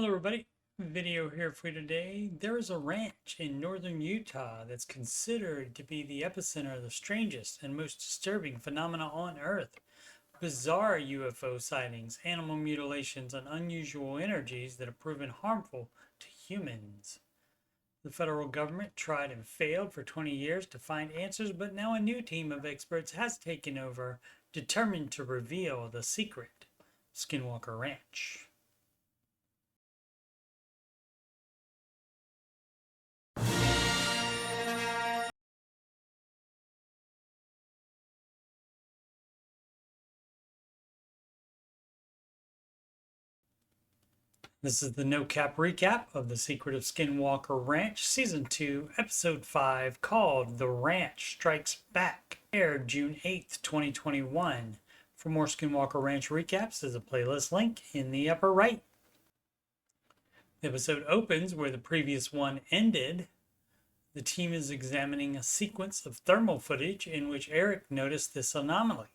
Hello everybody, video here for you today. There is a ranch in northern Utah that's considered to be the epicenter of the strangest and most disturbing phenomena on Earth. Bizarre UFO sightings, animal mutilations, and unusual energies that have proven harmful to humans. The federal government tried and failed for 20 years to find answers, but now a new team of experts has taken over, determined to reveal the secret. Skinwalker Ranch. This is the No Cap recap of The Secret of Skinwalker Ranch, Season 2, Episode 5, called The Ranch Strikes Back, aired June 8th, 2021. For more Skinwalker Ranch recaps, there's a playlist link in the upper right. The episode opens where the previous one ended. The team is examining a sequence of thermal footage in which Eric noticed this anomaly.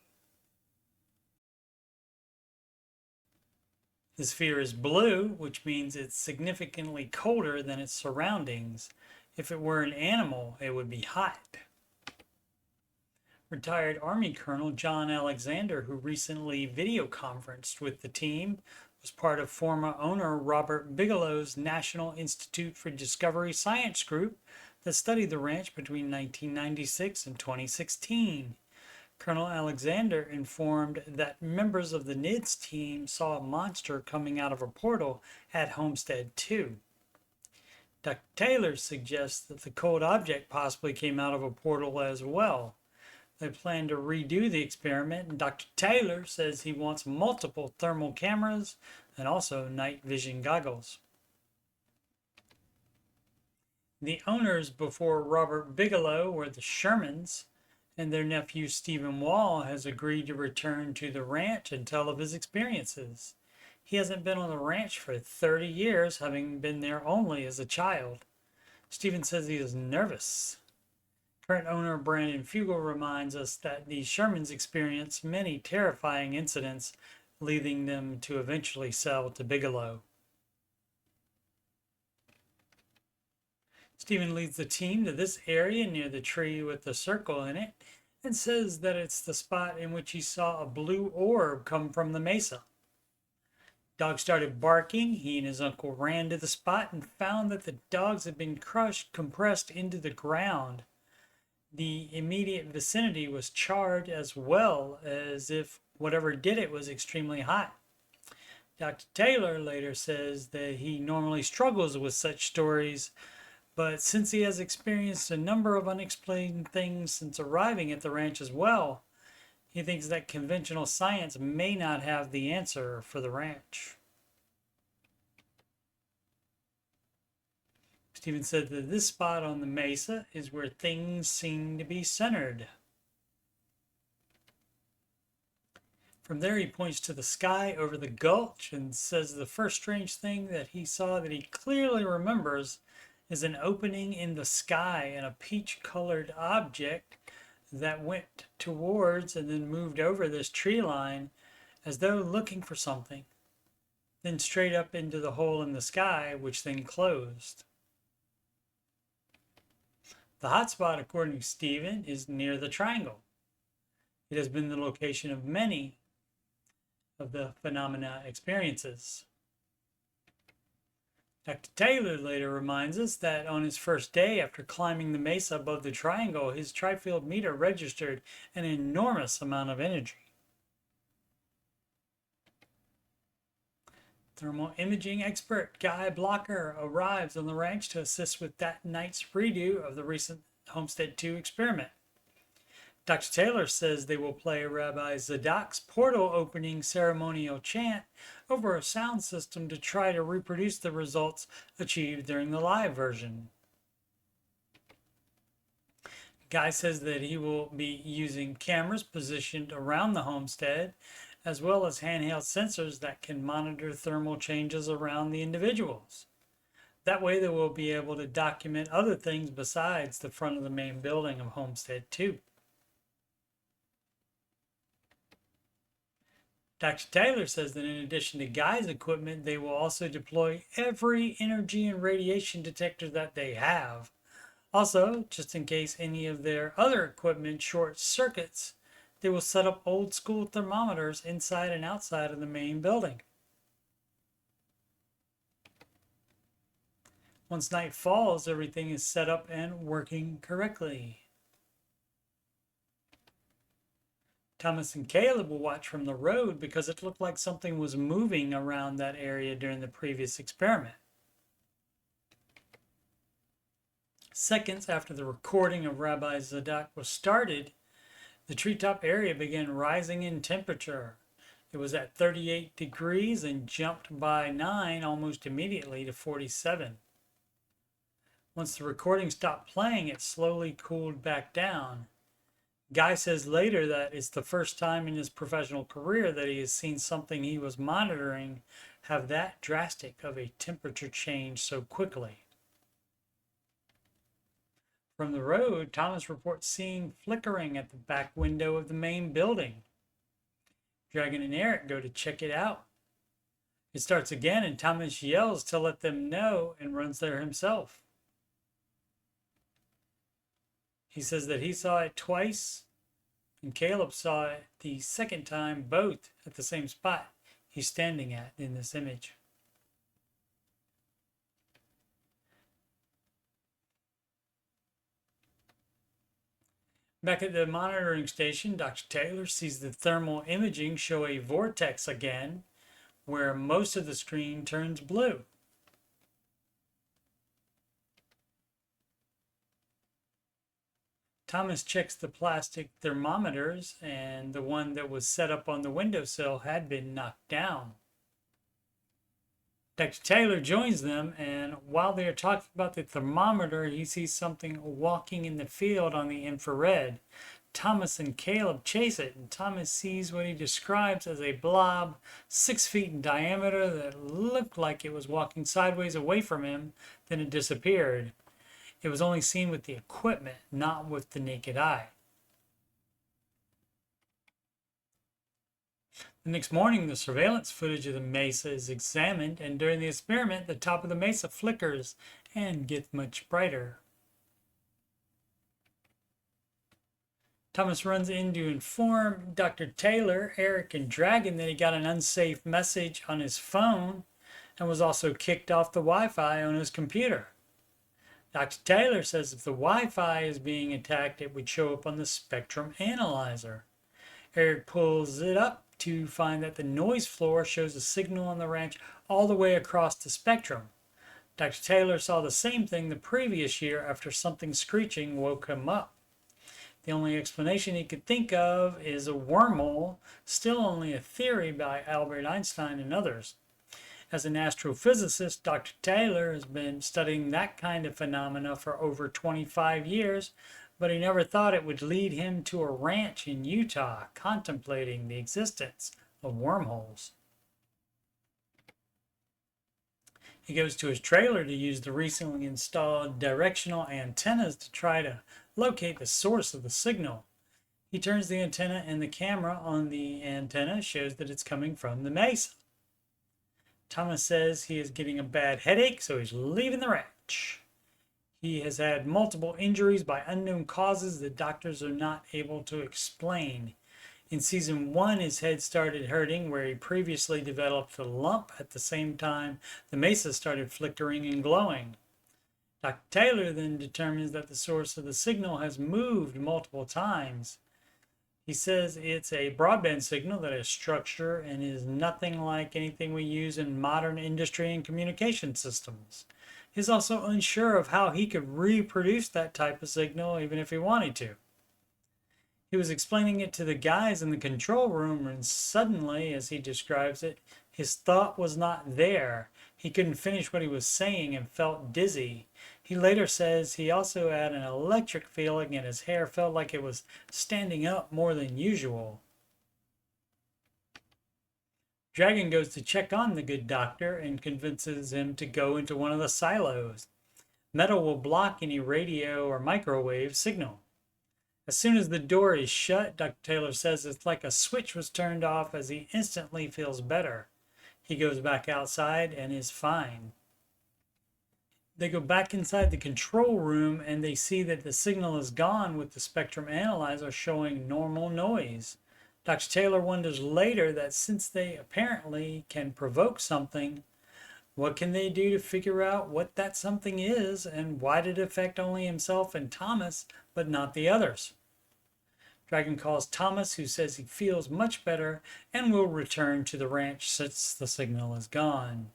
The sphere is blue, which means it's significantly colder than its surroundings. If it were an animal, it would be hot. Retired Army Colonel John Alexander, who recently video conferenced with the team, was part of former owner Robert Bigelow's National Institute for Discovery Science group that studied the ranch between 1996 and 2016. Colonel Alexander informed that members of the NIDS team saw a monster coming out of a portal at Homestead 2. Dr. Taylor suggests that the cold object possibly came out of a portal as well. They plan to redo the experiment, and Dr. Taylor says he wants multiple thermal cameras and also night vision goggles. The owners before Robert Bigelow were the Shermans, and their nephew Stephen Wall has agreed to return to the ranch and tell of his experiences. He hasn't been on the ranch for 30 years, having been there only as a child. Stephen says he is nervous. Current owner Brandon Fugel reminds us that the Shermans experienced many terrifying incidents, leading them to eventually sell to Bigelow. Stephen leads the team to this area near the tree with the circle in it and says that it's the spot in which he saw a blue orb come from the mesa. Dog started barking. He and his uncle ran to the spot and found that the dogs had been compressed into the ground. The immediate vicinity was charred as well, as if whatever did it was extremely hot. Dr. Taylor later says that he normally struggles with such stories, but since he has experienced a number of unexplained things since arriving at the ranch as well, he thinks that conventional science may not have the answer for the ranch. Stephen said that this spot on the mesa is where things seem to be centered. From there, he points to the sky over the gulch and says the first strange thing that he saw that he clearly remembers is an opening in the sky and a peach-colored object that went towards and then moved over this tree line as though looking for something, then straight up into the hole in the sky, which then closed. The hotspot, according to Stephen, is near the triangle. It has been the location of many of the phenomena experiences. Dr. Taylor later reminds us that on his first day after climbing the mesa above the triangle, his tri-field meter registered an enormous amount of energy. Thermal imaging expert Guy Blocker arrives on the ranch to assist with that night's redo of the recent Homestead 2 experiment. Dr. Taylor says they will play Rabbi Zadok's portal opening ceremonial chant over a sound system to try to reproduce the results achieved during the live version. Guy says that he will be using cameras positioned around the homestead, as well as handheld sensors that can monitor thermal changes around the individuals. That way they will be able to document other things besides the front of the main building of Homestead 2. Dr. Taylor says that in addition to Guy's equipment, they will also deploy every energy and radiation detector that they have. Also, just in case any of their other equipment short circuits, they will set up old school thermometers inside and outside of the main building. Once night falls, everything is set up and working correctly. Thomas and Caleb will watch from the road because it looked like something was moving around that area during the previous experiment. Seconds after the recording of Rabbi Zadok was started, the treetop area began rising in temperature. It was at 38 degrees and jumped by 9 almost immediately to 47. Once the recording stopped playing, it slowly cooled back down. Guy says later that it's the first time in his professional career that he has seen something he was monitoring have that drastic of a temperature change so quickly. From the road, Thomas reports seeing flickering at the back window of the main building. Dragon and Eric go to check it out. It starts again and Thomas yells to let them know and runs there himself. He says that he saw it twice and Caleb saw it the second time, both at the same spot he's standing at in this image. Back at the monitoring station, Dr. Taylor sees the thermal imaging show a vortex again, where most of the screen turns blue. Thomas checks the plastic thermometers, and the one that was set up on the windowsill had been knocked down. Dr. Taylor joins them, and while they are talking about the thermometer, he sees something walking in the field on the infrared. Thomas and Caleb chase it, and Thomas sees what he describes as a blob 6 feet in diameter that looked like it was walking sideways away from him, then it disappeared. It was only seen with the equipment, not with the naked eye. The next morning, the surveillance footage of the mesa is examined, and during the experiment, the top of the mesa flickers and gets much brighter. Thomas runs in to inform Dr. Taylor, Eric, and Dragon that he got an unsafe message on his phone and was also kicked off the Wi-Fi on his computer. Dr. Taylor says if the Wi-Fi is being attacked, it would show up on the spectrum analyzer. Eric pulls it up to find that the noise floor shows a signal on the ranch all the way across the spectrum. Dr. Taylor saw the same thing the previous year after something screeching woke him up. The only explanation he could think of is a wormhole, still only a theory by Albert Einstein and others. As an astrophysicist, Dr. Taylor has been studying that kind of phenomena for over 25 years, but he never thought it would lead him to a ranch in Utah contemplating the existence of wormholes. He goes to his trailer to use the recently installed directional antennas to try to locate the source of the signal. He turns the antenna, and the camera on the antenna shows that it's coming from the mesa. Thomas says he is getting a bad headache, so he's leaving the ranch. He has had multiple injuries by unknown causes that doctors are not able to explain. In season 1, his head started hurting where he previously developed a lump at the same time the mesa started flickering and glowing. Dr. Taylor then determines that the source of the signal has moved multiple times. He says it's a broadband signal that has structure and is nothing like anything we use in modern industry and communication systems. He's also unsure of how he could reproduce that type of signal even if he wanted to. He was explaining it to the guys in the control room, and suddenly, as he describes it, his thought was not there. He couldn't finish what he was saying and felt dizzy. He later says he also had an electric feeling and his hair felt like it was standing up more than usual. Dragon goes to check on the good doctor and convinces him to go into one of the silos. Metal will block any radio or microwave signal. As soon as the door is shut, Dr. Taylor says it's like a switch was turned off as he instantly feels better. He goes back outside and is fine. They go back inside the control room and they see that the signal is gone with the spectrum analyzer showing normal noise. Dr. Taylor wonders later that since they apparently can provoke something, what can they do to figure out what that something is and why did it affect only himself and Thomas but not the others? Dragon calls Thomas, who says he feels much better and will return to the ranch since the signal is gone.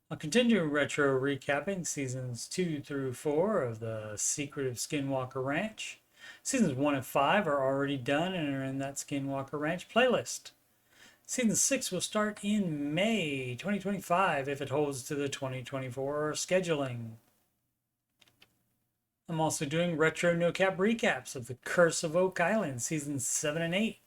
I'll continue retro recapping seasons 2 through 4 of The Secret of Skinwalker Ranch. Seasons 1 and 5 are already done and are in that Skinwalker Ranch playlist. Season 6 will start in May 2025 if it holds to the 2024 scheduling. I'm also doing retro no-cap recaps of The Curse of Oak Island seasons 7 and 8.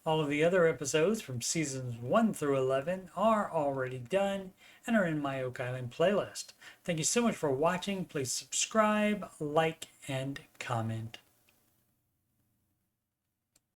All of the other episodes from seasons 1 through 11 are already done and are in my Oak Island playlist. Thank you so much for watching. Please subscribe, like, and comment.